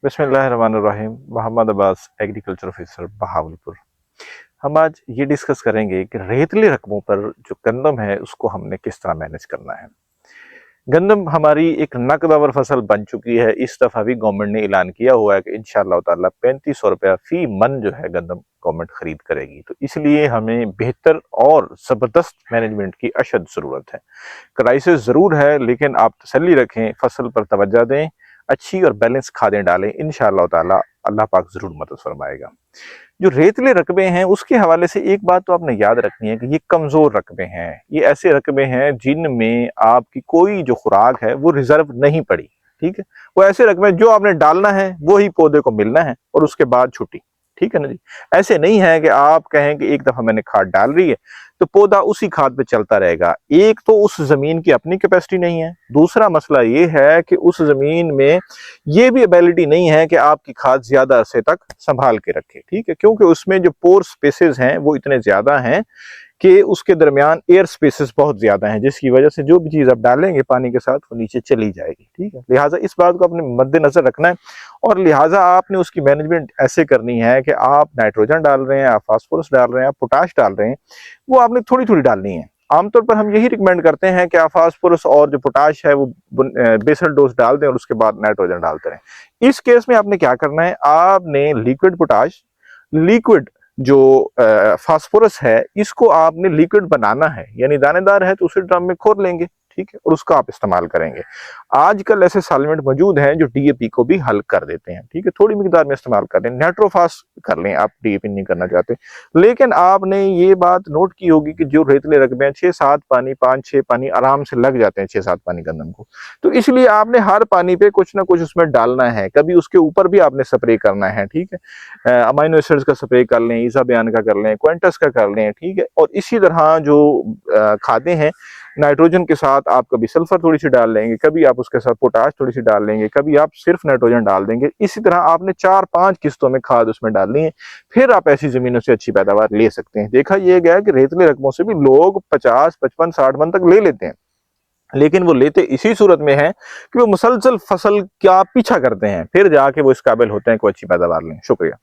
बिस्मिल्लाहिर्रहमानिर्रहीम। Mohammad Abbas, agriculture officer, Bahawalpur. हम आज ये डिस्कस करेंगे कि रेतले रकबों पर जो गंदम है उसको हमने किस तरह मैनेज करना है। गंदम हमारी एक नकदावर फसल बन चुकी है। इस दफ़ा भी गवर्नमेंट ने ऐलान किया हुआ है कि इंशाअल्लाह ताला 3500 रुपया फी मन जो है गंदम गवर्नमेंट खरीद करेगी। तो इसलिए हमें बेहतर और ज़बरदस्त मैनेजमेंट की अशद ज़रूरत है। क्राइसिस ज़रूर है, लेकिन आप तसल्ली रखें, फसल पर तवज्जो दें, अच्छी और बैलेंस खादें डालें, इंशाअल्लाह ताला अल्लाह पाक ज़रूर मदद फरमाएगा। जो रेतले रकबे हैं उसके हवाले से एक बात तो आपने याद रखनी है कि ये कमज़ोर रकबे हैं। ये ऐसे रकबे हैं जिनमें आपकी कोई जो खुराक है वो रिजर्व नहीं पड़ी। ठीक है, वो ऐसे रकबे हैं जो आपने डालना है वो ही पौधे को मिलना है और उसके बाद छुट्टी। ठीक है ना जी। ऐसे नहीं है कि आप कहें कि एक दफा मैंने खाद डाल रही है तो पौधा उसी खाद पे चलता रहेगा। एक तो उस जमीन की अपनी कैपेसिटी नहीं है, दूसरा मसला ये है कि उस जमीन में ये भी एबिलिटी नहीं है कि आपकी खाद ज्यादा अरसे तक संभाल के रखे। ठीक है, क्योंकि उसमें जो पोर स्पेसेस हैं वो इतने ज्यादा हैं कि उसके दरमियान एयर स्पेसेस बहुत ज्यादा हैं, जिसकी वजह से जो भी चीज आप डालेंगे पानी के साथ वो नीचे चली जाएगी। ठीक है, लिहाजा इस बात को अपने मद्देनजर रखना है और लिहाजा आपने उसकी मैनेजमेंट ऐसे करनी है कि आप नाइट्रोजन डाल रहे हैं, आप फास्फोरस डाल रहे हैं, आप पोटाश डाल रहे हैं, वो आपने थोड़ी थोड़ी डालनी है। आमतौर पर हम यही रिकमेंड करते हैं कि आप फास्फोरस और जो पोटाश है वो बेसल डोज डाल दें और उसके बाद नाइट्रोजन डालते रहें। इस केस में आपने क्या करना है, आपने लिक्विड पोटाश, लिक्विड जो फास्फोरस है, इसको आपने लिक्विड बनाना है, यानी दानेदार है तो उसे ड्रम में खोल लेंगे। ठीक है, और उसका आप इस्तेमाल करेंगे। आजकल ऐसे सॉल्वेंट मौजूद हैं जो डीएपी को भी हल कर देते हैं। ठीक है, थोड़ी मिकदार में इस्तेमाल कर लें, नाइट्रोफास कर लें, आप डीएपी नहीं करना चाहते। लेकिन आपने ये बात नोट की होगी कि जो रेतले रकबे हैं 6-7 पानी, 5-6 पानी आराम से लग जाते हैं 6-7 पानी गंदम को। तो इसलिए आपने हर पानी पे कुछ ना कुछ उसमें डालना है, कभी उसके ऊपर भी आपने स्प्रे करना है। ठीक है, अमाइनो एसिड्स का स्प्रे कर लें, इजाबियान का कर लें, क्वेंटस का कर लें। ठीक है, और इसी तरह जो खादें हैं, नाइट्रोजन के साथ आप कभी सल्फर थोड़ी सी डाल लेंगे, कभी आप उसके साथ पोटाश थोड़ी सी डाल लेंगे, कभी आप सिर्फ नाइट्रोजन डाल देंगे। इसी तरह आपने 4-5 किस्तों में खाद उसमें डालनी है, फिर आप ऐसी जमीनों से अच्छी पैदावार ले सकते हैं। देखा यह गया कि रेतले रकबों से भी लोग 50, 55, 60 मन तक ले लेते हैं, लेकिन वो लेते इसी सूरत में है कि वो मुसलसल फसल का पीछा करते हैं, फिर जाके वो इस काबिल होते हैं कि वो अच्छी पैदावार लें। शुक्रिया।